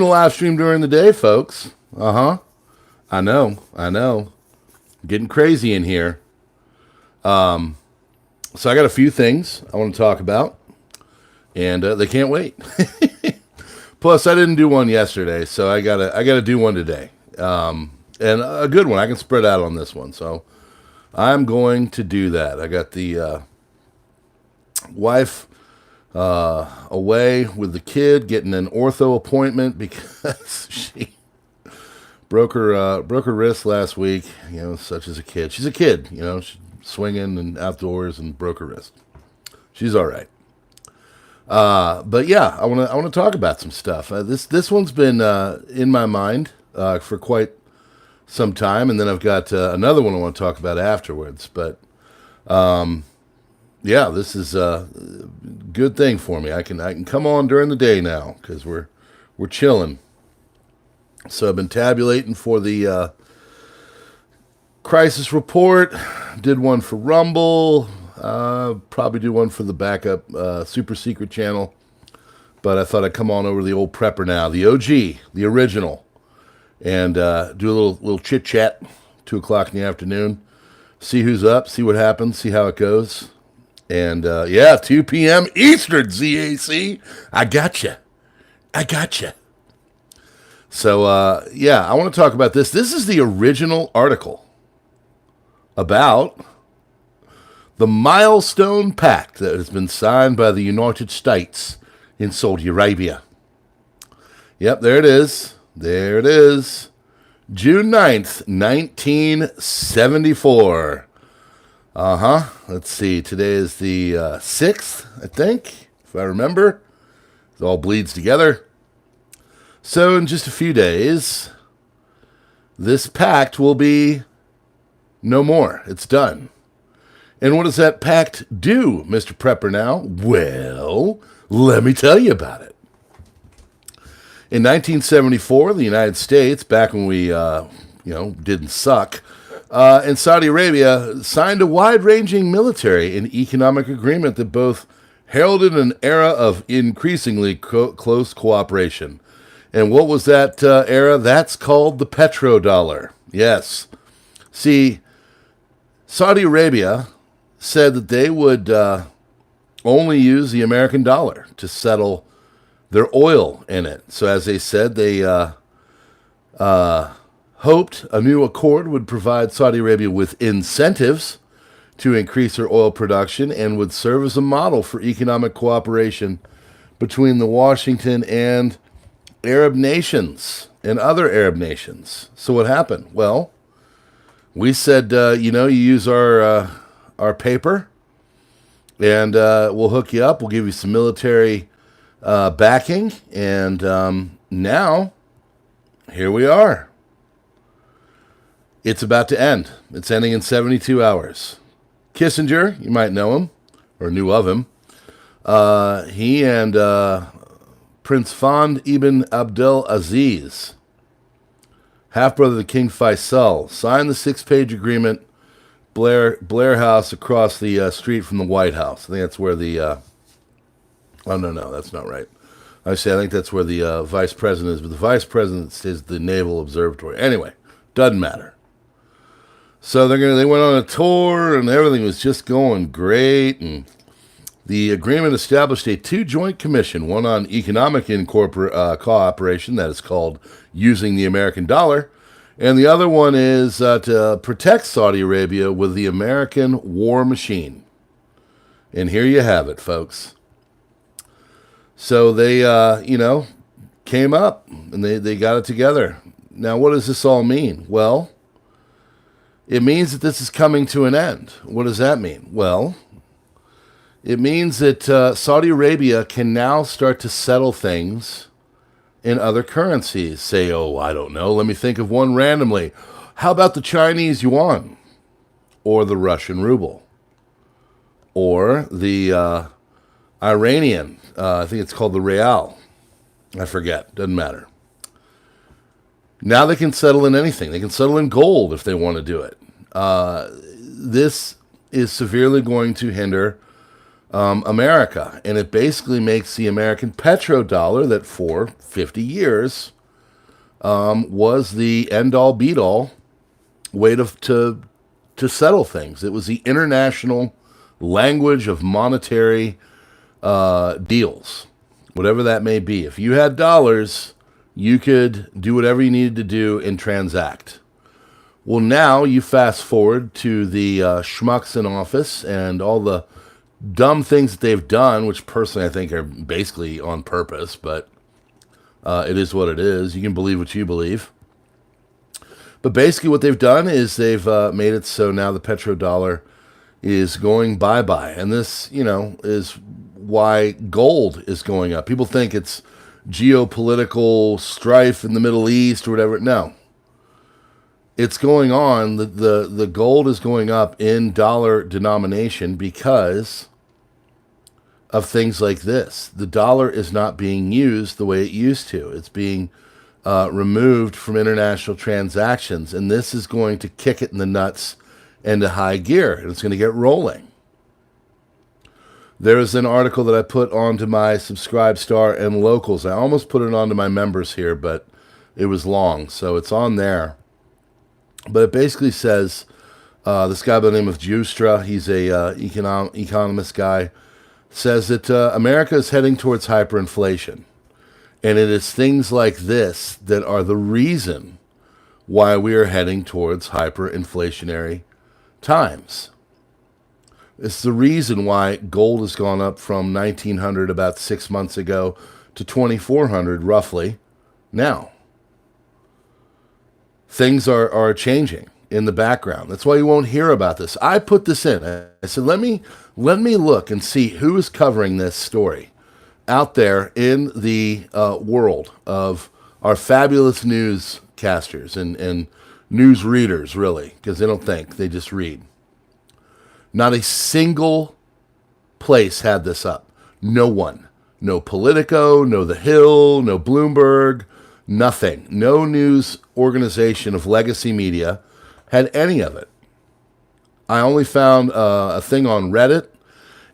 A live stream during the day, folks. I know. Getting crazy in here. So I got a few things I want to talk about, and they can't wait. Plus, I didn't do one yesterday, so I gotta do one today, and a good one. I can spread out on this one, so I'm going to do that. I got the wife away with the kid, getting an ortho appointment because she broke her wrist last week. You know, such as a kid. She's a kid. You know, she's swinging and outdoors and broke her wrist. She's all right. But yeah, I want to talk about some stuff. This one's been in my mind for quite some time, and then I've got another one I want to talk about afterwards. But yeah, this is a good thing for me. I can come on during the day now because we're chilling. So I've been tabulating for the crisis report. Did one for Rumble. Probably do one for the backup super secret channel. But I thought I'd come on over to the old PrepperNow, the OG, the original, and do a little chit chat. 2:00 in the afternoon. See who's up. See what happens. See how it goes. And yeah, 2 p.m. Eastern, ZAC. I gotcha. So yeah, I want to talk about this. This is the original article about the milestone pact that has been signed by the United States in Saudi Arabia. Yep, there it is. June 9th, 1974. Let's see. Today is the 6th, I think, if I remember. It all bleeds together. So in just a few days, this pact will be no more. It's done. And what does that pact do, Mr. PrepperNow? Well, let me tell you about it. In 1974, the United States, back when we, didn't suck, and Saudi Arabia signed a wide-ranging military and economic agreement that both heralded an era of increasingly close cooperation. And what was that era? That's called the Petro-dollar. Yes. See, Saudi Arabia said that they would only use the American dollar to settle their oil in it. So as they said, they hoped a new accord would provide Saudi Arabia with incentives to increase their oil production and would serve as a model for economic cooperation between the Washington and Arab nations and other Arab nations. So what happened? Well, we said, you use our paper, and we'll hook you up. We'll give you some military backing, and now here we are. It's about to end. It's ending in 72 hours. Kissinger, you might know him, or knew of him. He and Prince Fahd ibn Abdel Aziz, half-brother of the King Faisal, signed the 6-page agreement, Blair House across the street from the White House. I think that's where the... oh, no, that's not right. I think that's where the vice president is, but the vice president is the Naval Observatory. Anyway, doesn't matter. So they went on a tour, and everything was just going great, and the agreement established a 2 joint commission, one on economic cooperation, that is called using the American dollar, and the other one is to protect Saudi Arabia with the American war machine. And here you have it, folks. So they, came up, and they got it together. Now, what does this all mean? Well, it means that this is coming to an end. What does that mean? Well, it means that Saudi Arabia can now start to settle things in other currencies. Say, I don't know. Let me think of one randomly. How about the Chinese yuan? Or the Russian ruble? Or the Iranian, I think it's called the real. I forget. Doesn't matter. Now they can settle in anything. They can settle in gold if they want to do it. This is severely going to hinder America. And it basically makes the American petrodollar that for 50 years was the end-all, be-all way to settle things. It was the international language of monetary deals, whatever that may be. If you had dollars, you could do whatever you needed to do and transact. Well, now you fast forward to the schmucks in office and all the dumb things that they've done, which personally I think are basically on purpose, but it is what it is. You can believe what you believe. But basically what they've done is they've made it so now the petrodollar is going bye-bye. And this, is why gold is going up. People think it's geopolitical strife in the Middle East or whatever. No. It's going on. The gold is going up in dollar denomination because of things like this. The dollar is not being used the way it used to. It's being removed from international transactions, and this is going to kick it in the nuts into high gear, and it's going to get rolling. There's an article that I put onto my Subscribestar and Locals. I almost put it onto my members here, but it was long, so it's on there. But it basically says, this guy by the name of Justra, he's a economist guy, says that America is heading towards hyperinflation. And it is things like this that are the reason why we are heading towards hyperinflationary times. It's the reason why gold has gone up from 1900 about 6 months ago to 2400 roughly now. Things are changing in the background. That's why you won't hear about this. I put this in. I said, let me look and see who is covering this story out there in the world of our fabulous newscasters and news readers, really, because they don't think, they just read. Not a single place had this up. No one. No Politico, no The Hill, no Bloomberg, nothing. No news organization of legacy media had any of it. I only found a thing on Reddit,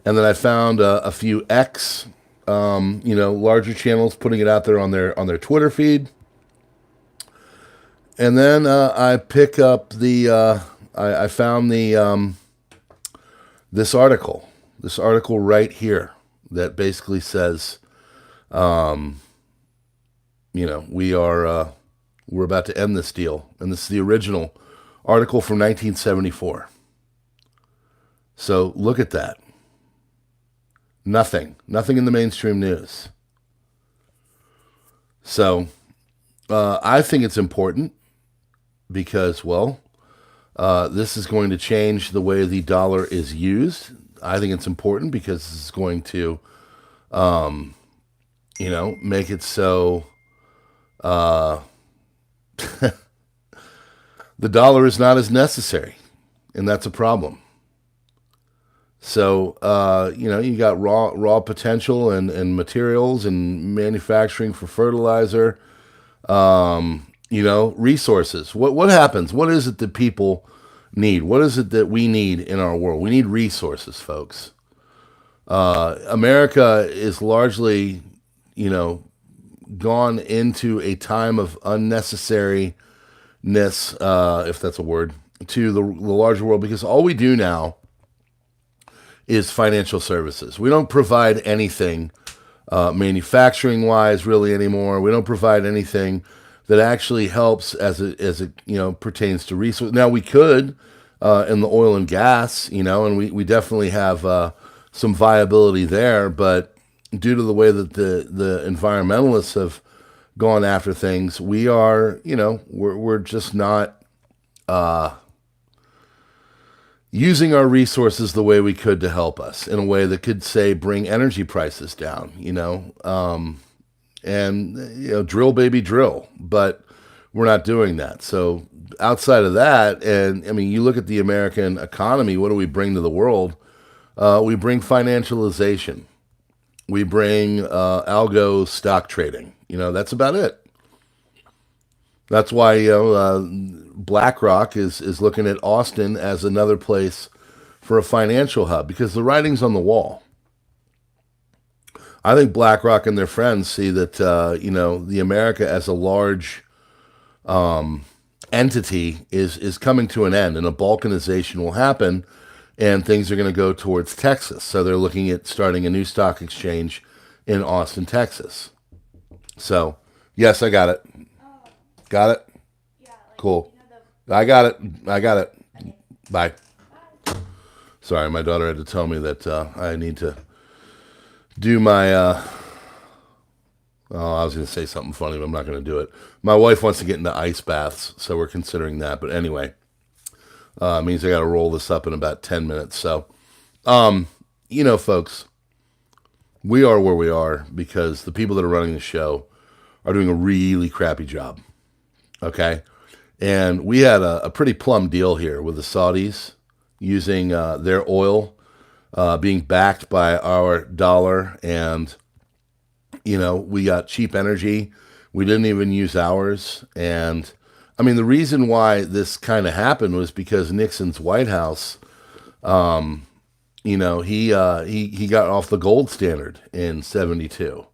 and then I found a few X, larger channels putting it out there on their Twitter feed. And then I pick up I found this article right here that basically says, we're about to end this deal. And this is the original article from 1974. So look at that. Nothing in the mainstream news. So I think it's important because, this is going to change the way the dollar is used. I think it's important because this is going to, make it so the dollar is not as necessary, and that's a problem. So, you got raw potential and materials and manufacturing for fertilizer, resources. What happens? What is it that people need? What is it that we need in our world? We need resources, folks. America is largely, gone into a time of unnecessariness, if that's a word, to the larger world, because all we do now is financial services. We don't provide anything manufacturing-wise really anymore. We don't provide anything that actually helps as it pertains to resources. Now we could in the oil and gas, and we definitely have some viability there, but due to the way that the environmentalists have gone after things, we are, we're just not using our resources the way we could to help us in a way that could, say, bring energy prices down, and, drill, baby, drill. But we're not doing that. So outside of that, and you look at the American economy, what do we bring to the world? We bring financialization. We bring algo stock trading. That's about it. That's why BlackRock is looking at Austin as another place for a financial hub, because the writing's on the wall. I think BlackRock and their friends see that, the America as a large entity is coming to an end, and a balkanization will happen, and things are going to go towards Texas. So they're looking at starting a new stock exchange in Austin, Texas. So, yes, I got it. Got it? Cool. I got it. Bye. Sorry, my daughter had to tell me that I need to do my... I was going to say something funny, but I'm not going to do it. My wife wants to get into ice baths, so we're considering that. But anyway, it means I got to roll this up in about 10 minutes. So, folks, we are where we are because the people that are running the show are doing a really crappy job. Okay? And we had a pretty plum deal here with the Saudis using their oil being backed by our dollar, and we got cheap energy. We didn't even use ours. And I mean, the reason why this kind of happened was because Nixon's White House, he got off the gold standard in 72,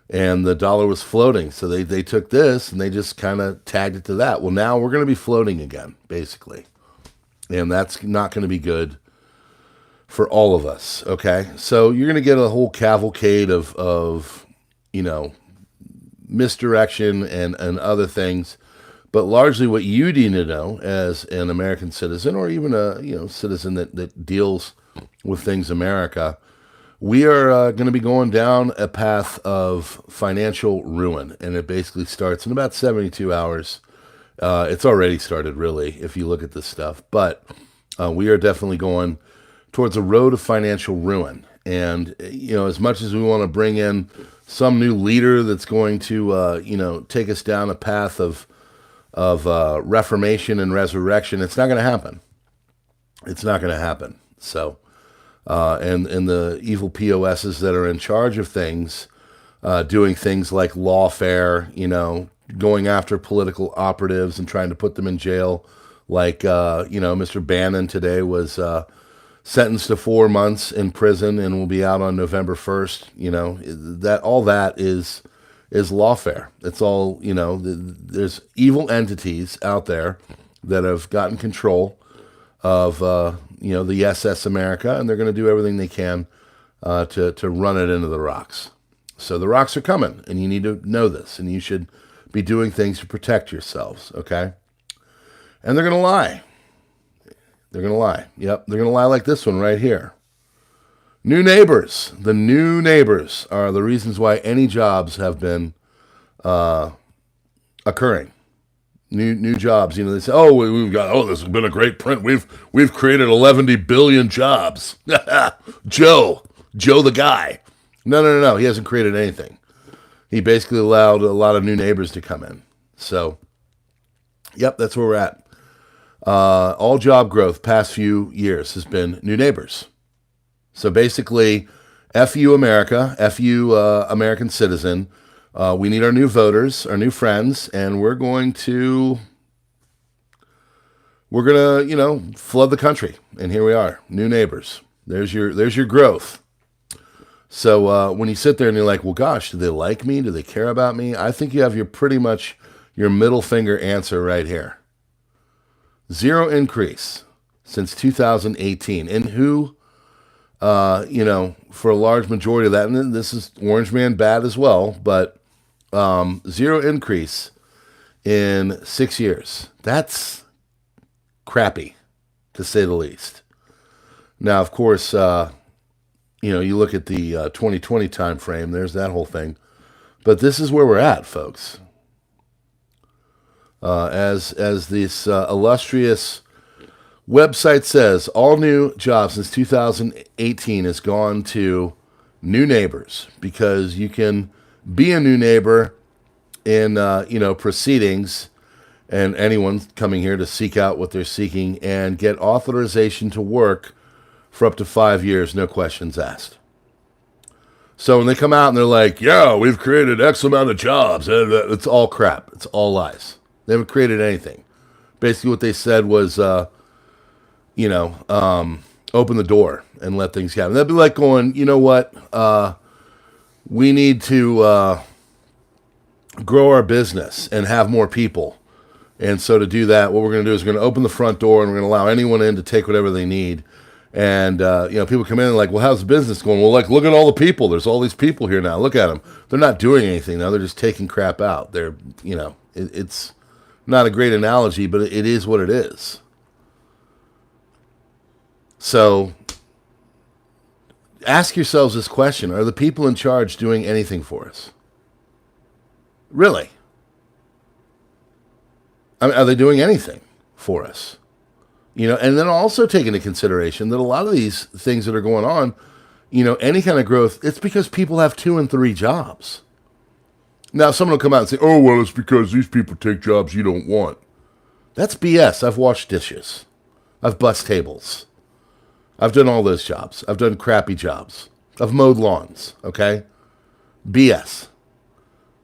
and the dollar was floating. So they took this and they just kind of tagged it to that. Well, now we're going to be floating again, basically. And that's not going to be good for all of us, okay? So you're going to get a whole cavalcade of misdirection and other things. But largely what you need to know as an American citizen, or even a citizen that deals with things America, we are going to be going down a path of financial ruin. And it basically starts in about 72 hours. It's already started, really, if you look at this stuff. But we are definitely going towards a road of financial ruin. And, as much as we want to bring in some new leader that's going to, take us down a path of reformation and resurrection, it's not going to happen. It's not going to happen. So, and the evil POSs that are in charge of things, doing things like lawfare, going after political operatives and trying to put them in jail. Like, Mr. Bannon today was sentenced to 4 months in prison and will be out on November 1st. All that is lawfare. It's all, there's evil entities out there that have gotten control of, the SS America, and they're going to do everything they can to run it into the rocks. So the rocks are coming, and you need to know this, and you should be doing things to protect yourselves, okay? And they're going to lie. They're going to lie. Yep, they're going to lie like this one right here. New neighbors. The new neighbors are the reasons why any jobs have been occurring. New jobs. They say, this has been a great print. We've created 11 billion jobs. Joe the guy. No. He hasn't created anything. He basically allowed a lot of new neighbors to come in. So, yep, that's where we're at. All job growth past few years has been new neighbors. So basically, F you America, F you American citizen. We need our new voters, our new friends, and we're going to flood the country. And here we are, new neighbors. There's your growth. So when you sit there and you're like, well, gosh, do they like me? Do they care about me? I think you have your middle finger answer right here. 0 increase since 2018. And who, for a large majority of that, and this is Orange Man bad as well, but 0 increase in 6 years. That's crappy, to say the least. Now, of course, you look at the 2020 time frame, there's that whole thing. But this is where we're at, folks. As this illustrious website says, all new jobs since 2018 has gone to new neighbors, because you can be a new neighbor in proceedings, and anyone coming here to seek out what they're seeking and get authorization to work for up to 5 years, no questions asked. So when they come out and they're like, yeah, we've created X amount of jobs, it's all crap. It's all lies. They haven't created anything. Basically what they said was, open the door and let things happen. That'd be like going, you know what, we need to grow our business and have more people. And so to do that, what we're going to do is we're going to open the front door and we're going to allow anyone in to take whatever they need. And, people come in and like, well, how's the business going? Well, like, look at all the people. There's all these people here now. Look at them. They're not doing anything now. They're just taking crap out. They're, it's not a great analogy, but it is what it is. So ask yourselves this question. Are the people in charge doing anything for us? Really? I mean, are they doing anything for us? And then also take into consideration that a lot of these things that are going on, any kind of growth, it's because people have 2 and 3 jobs. Now, someone will come out and say, oh, well, it's because these people take jobs you don't want. That's BS. I've washed dishes. I've bussed tables. I've done all those jobs. I've done crappy jobs. I've mowed lawns, okay? BS.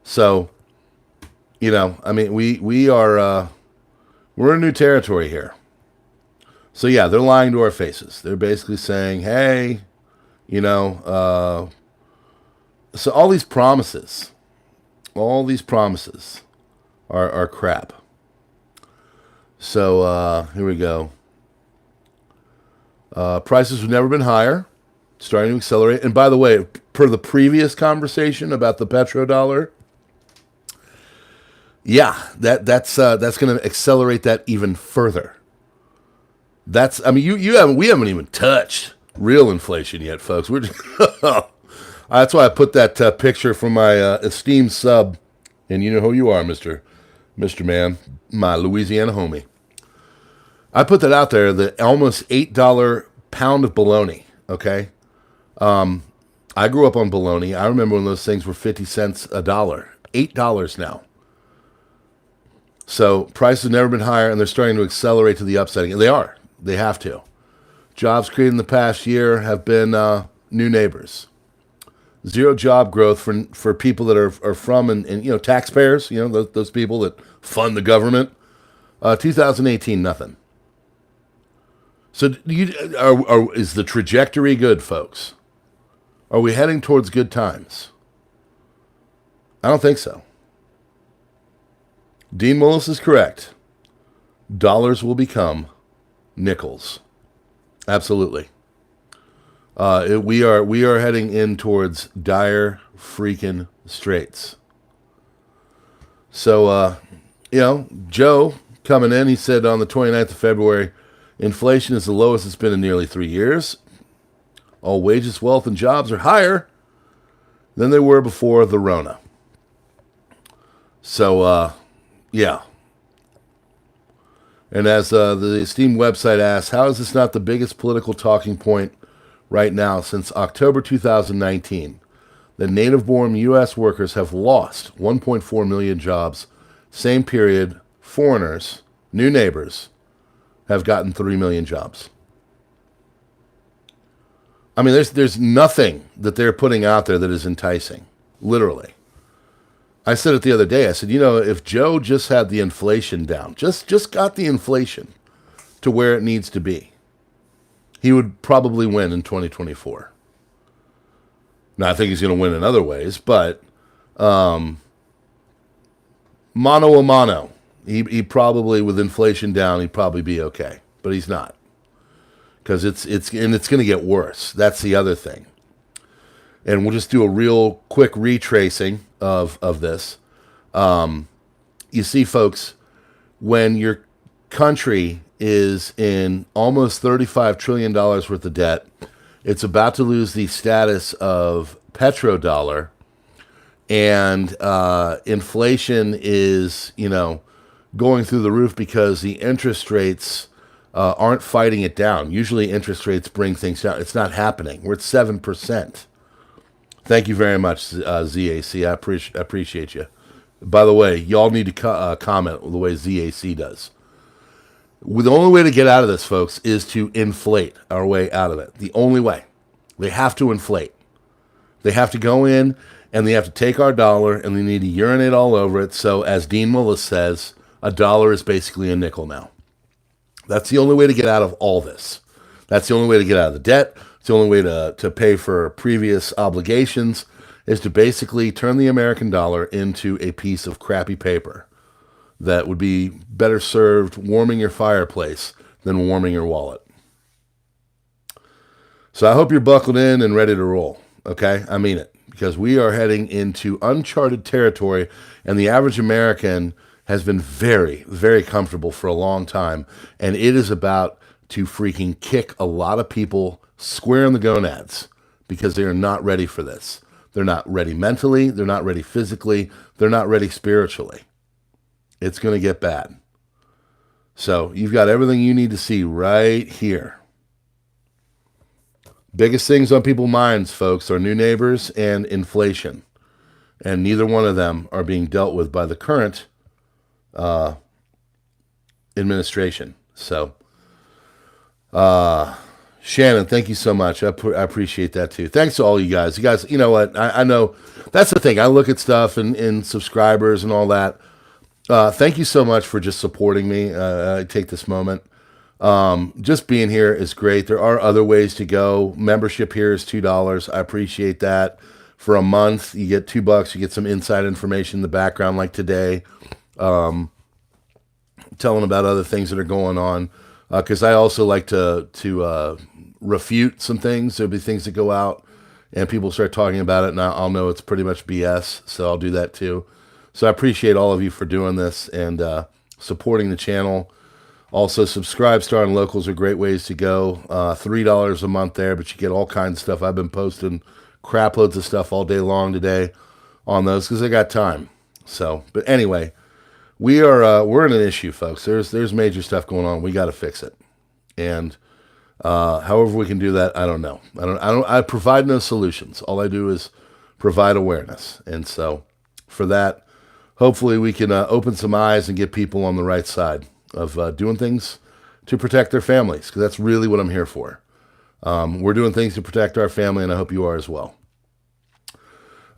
So, we are, we're in new territory here. So yeah, they're lying to our faces. They're basically saying, hey, so all these promises are crap. So here we go. Prices have never been higher, starting to accelerate. And by the way, per the previous conversation about the petrodollar, yeah, that's going to accelerate that even further. We haven't even touched real inflation yet, folks. We're just that's why I put that picture from my esteemed sub, and you know who you are, Mr. Man, my Louisiana homie. I put that out there, the almost $8 pound of bologna, okay? I grew up on bologna. I remember when those things were 50 cents a dollar. $8 now. So prices have never been higher, and they're starting to accelerate to the upside. They are. They have to. Jobs created in the past year have been new neighbors. Zero job growth for people that are from and taxpayers. Those people that fund the government. 2018, nothing. So is the trajectory good, folks? Are we heading towards good times? I don't think so. Dean Willis is correct. Dollars will become nickels. Absolutely. We are heading in towards dire freaking straits. So, Joe coming in, he said on the 29th of February, inflation is the lowest it's been in nearly 3 years. All wages, wealth, and jobs are higher than they were before the Rona. So, yeah. And as the esteemed website asks, how is this not the biggest political talking point right now since October 2019? The native-born U.S. workers have lost 1.4 million jobs. Same period, foreigners, new neighbors, have gotten 3 million jobs. I mean, there's nothing that they're putting out there that is enticing, literally. I said it the other day. I said, if Joe just had the inflation down, just got the inflation to where it needs to be, he would probably win in 2024. Now, I think he's going to win in other ways, but mano a mano, he probably, with inflation down, he'd probably be okay. But he's not, because it's going to get worse. That's the other thing. And we'll just do a real quick retracing of this. You see, folks, when your country is in almost $35 trillion worth of debt, it's about to lose the status of Petro-dollar, and inflation is, going through the roof because the interest rates aren't fighting it down. Usually interest rates bring things down. It's not happening. We're at 7%. Thank you very much, ZAC. I appreciate you. By the way, y'all need to comment the way ZAC does. The only way to get out of this, folks, is to inflate our way out of it. The only way. They have to inflate. They have to go in, and they have to take our dollar, and they need to urinate all over it. So, as Dean Willis says, a dollar is basically a nickel now. That's the only way to get out of all this. That's the only way to get out of the debt. It's the only way to pay for previous obligations. is to basically turn the American dollar into a piece of crappy paper that would be better served warming your fireplace than warming your wallet. So I hope you're buckled in and ready to roll, okay? I mean it, because we are heading into uncharted territory, and the average American has been very, very comfortable for a long time, and it is about to freaking kick a lot of people square in the gonads because they are not ready for this. They're not ready mentally, they're not ready physically, they're not ready spiritually. It's going to get bad. So you've got everything you need to see right here. Biggest things on people's minds, folks, are new neighbors and inflation. And neither one of them are being dealt with by the current administration. So, Shannon, thank you so much. I appreciate that too. Thanks to all you guys. You guys, you know what? I know that's the thing. I look at stuff and subscribers and all that. Thank you so much for just supporting me. I take this moment. Just being here is great. There are other ways to go. Membership here is $2. I appreciate that. For a month, you get $2. You get some inside information in the background, like today, telling about other things that are going on. Because I also like to refute some things. There'll be things that go out, and people start talking about it, and I'll know it's pretty much BS. So I'll do that too. So I appreciate all of you for doing this and supporting the channel. Also, subscribe, star, and locals are great ways to go. $3 a month there, but you get all kinds of stuff. I've been posting crap loads of stuff all day long today on those because I got time. So, but anyway, we're in an issue, folks. There's major stuff going on. We got to fix it, and however we can do that, I don't know. I provide no solutions. All I do is provide awareness, and so for that, hopefully we can open some eyes and get people on the right side of doing things to protect their families, because that's really what I'm here for. We're doing things to protect our family, and I hope you are as well.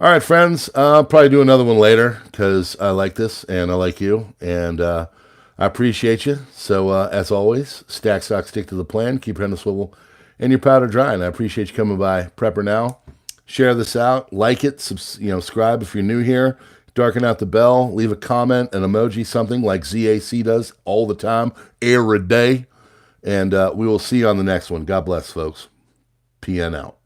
All right, friends, I'll probably do another one later because I like this, and I like you, and I appreciate you. So, as always, stack, stock, stick to the plan, keep your head on the swivel, and your powder dry, and I appreciate you coming by PrepperNow. Share this out, like it, subscribe if you're new here. Darken out the bell, leave a comment, an emoji, something like ZAC does all the time, every day. And we will see you on the next one. God bless, folks. PN out.